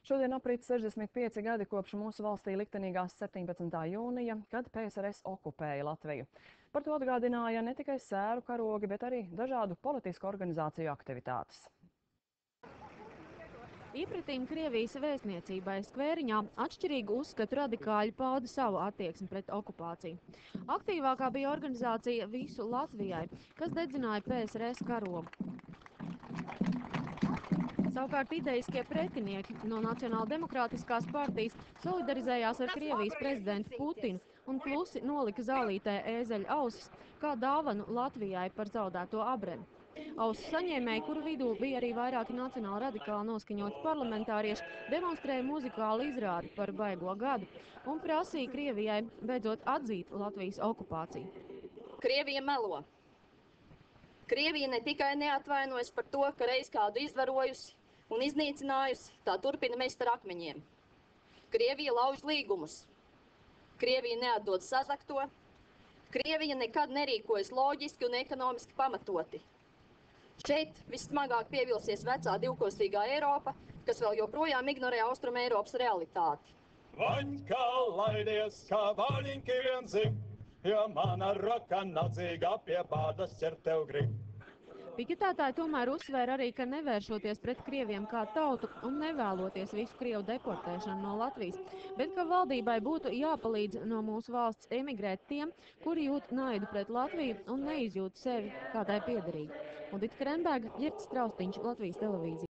Šodien aprit 65 gadi kopš mūsu valstī liktenīgās 17. jūnija, kad PSRS okupēja Latviju. Par to atgādināja ne tikai sēru karogi, bet arī dažādu politisku organizāciju aktivitātes. Iepratīm Krievijas vēstniecībai Skvēriņā atšķirīgu uzskatu radikāļi pauda savu attieksmi pret okupāciju. Aktīvākā bija organizācija Visu Latvijai, kas dedzināja PSRS karogu. Savukārt idejiskie pretinieki no Nacionāla demokrātiskās partijas solidarizējās ar Krievijas prezidentu Putinu un klusi nolika zālītē ēzeļa ausis kā dāvanu Latvijai par zaudēto abreni. Ausu saņēmēji, kuru vidū bija arī vairāki nacionāli radikāli noskaņoti parlamentārieši, demonstrēja muzikālu izrādi par baigo gadu un prasīja Krievijai beidzot atzīt Latvijas okupāciju. Krievija melo. Krievija ne tikai neatvainojas par to, ka reiz kādu izvarojusi un iznīcinājusi, tā turpina mest ar akmeņiem. Krievija lauž līgumus. Krievija neatdod sazakto. Krievija nekad nerīkojas loģiski un ekonomiski pamatoti. Šeit vissmagāk pievilsies vecā divkosīgā Eiropa, kas vēl joprojām ignorē Austrum Eiropas realitāti. Vaņkā laidies, kā vaļiņki vien zim, jo mana roka nacīga pie bādas ķert tev grib. Piketētāji tomēr uzsvēra arī, ka nevēršoties pret krieviem kā tautu un nevēloties visu krievu deportēšanu no Latvijas, bet ka valdībai būtu jāpalīdz no mūsu valsts emigrēt tiem, kuri jūt naidu pret Latviju un neizjūt sevi kā tai piederīgi. Udita Krenberga, Girts Traustiņš, Latvijas televīzija.